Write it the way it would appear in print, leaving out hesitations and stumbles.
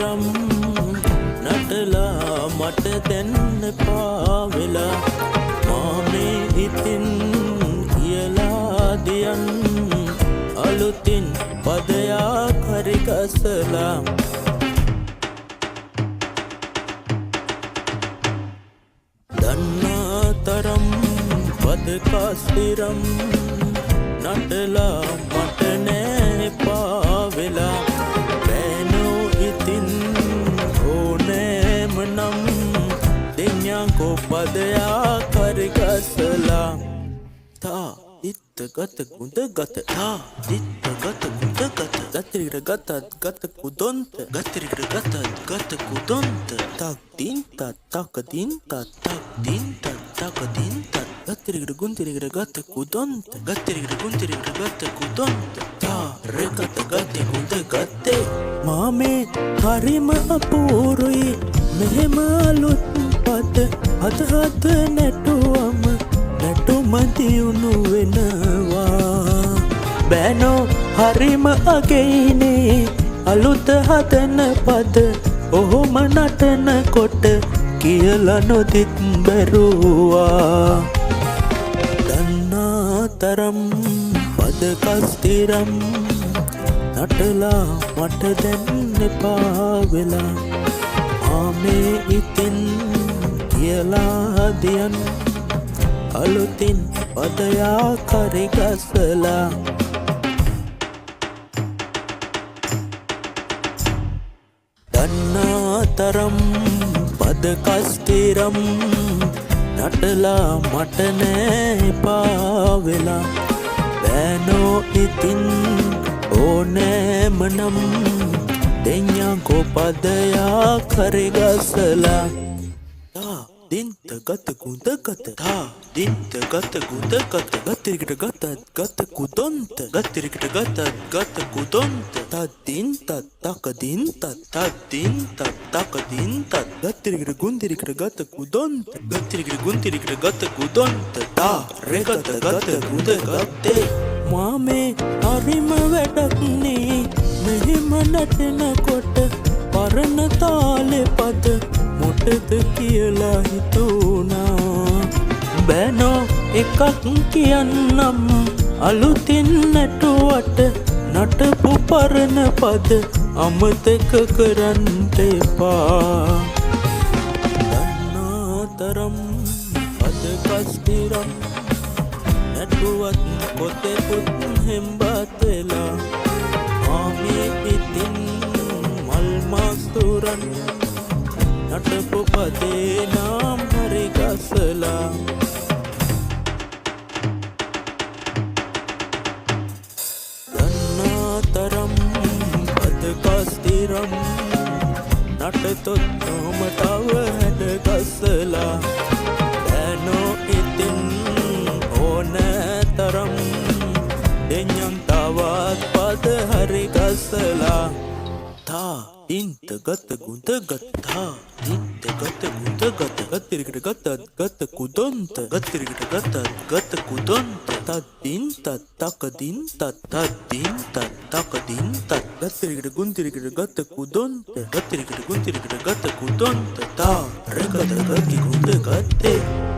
තරම් නටලා මට දැන් පාවෙලා මාමේ ඉතින් කියලා දියන් අලුතින් පදයක් හරි ගසලා දන්නා තරම් පද කස්තිරම් නටලා මට නෑ පාවෙලා බෑනෝ ඉතින් ඕනෑම නම් දෙඤ්ඤාකෝ පදයක් හරි ගසලා තා දිත්ත ගත ගුඳ ගත තා දිත්ත ගත ගුඳ ගත ගතිරිර ගතත් ගත කුදොන්ත ගතිරිර ගතත් ගත කුදොන්ත තක් දින් තත් තක දින් තත් තක් දින් තත් තක දින් තත් ගතිරිර ගුන්තිරිර ගත කුදොන්ත ගතිරිර ගුන්තිරිර ගත කුදොන්ත තා රගත ගත ගුඳ ගතේ මාමේ හරිම අපූරුයි මෙහෙම අලුත් පද හද හද නැටුවම නැටුම දියුණු වෙනවා බෑනෝ හරිම අගයිනේ අලුත හදන පද ඔහොම නටන කොට කියලා නොදිත් බැරුවා දන්නා තරම් පද කස්තිරම් නටලා මට දැන් එපා වෙලා ආමේ ඉතින් කියලා දියන් අලුතින් පදයක් හරි ගසලා දන්නා තරම් පද කස්තිරම් නටලා මට නෑ පාවෙලා බෑනෝ ඉතින් ඕනෑම නම් දෙඤ්ඤාකෝ පදයක් හරි ගසලා තා දින්ත ගත ගුඳ ගත තා දින්ත ගත ගුඳ ගත ගතිරිකට ගතත් ගත කුදොන්ත ගතිරිකට ගතත් ගත කුදොන්ත තත් දින් තත් තක දින් තත් තත් දින් තත් තක දින් තත් ගතිරිකට ගුන්තිරිකට ගත කුදොන්ත ගතිරිකට ගුන්තිරිකට ගත කුදොන්ත තා රගත ගත ගුඳ ගත්තේ මාමේ හරිම වැඩක් නේ මෙහෙම නටන කොට පරණ තාලේ පද මොටද කියලා හිතුණා බෑනෝ එකක් කියන්නම් අලුතින් නැටුවට නටපු පරණ පද අමතක කරන්න එපා දන්නා තරම් පද කස්තිරම් නැටුවත් කොතෙකුත් හෙම්බත් වෙලා ආමේ ඉතින් මල් මාස්තුරන් නටපු පදේ නාම් හරි ගසලා දන්නා තරම් පද කස්තිරම් නටතොත් නොම තව හැඩ ගසලා බෑනෝ ඉතින් ඕන තරම් දෙඤ්ඤන් තවත් පද හරි ගසලා තා දින්ත ගත ගුඳ ගත්තා දින්ත ගත ගුඳ ගත ගතිරිකට ගතත් ගත කුදොන්ත ගතිරිකට ගතත් ගත කුදොන්ත තත් දින් තත් තක දින් තත් තත් දින් තත් තක දින් තත් ගතිරිකට ගුන්තිරිකට ගත කුදොන්ත ගතිරිකට ගුන්තිරිකට ගත කුදොන්ත තා රගත ගති ගුඳ ගත්තේ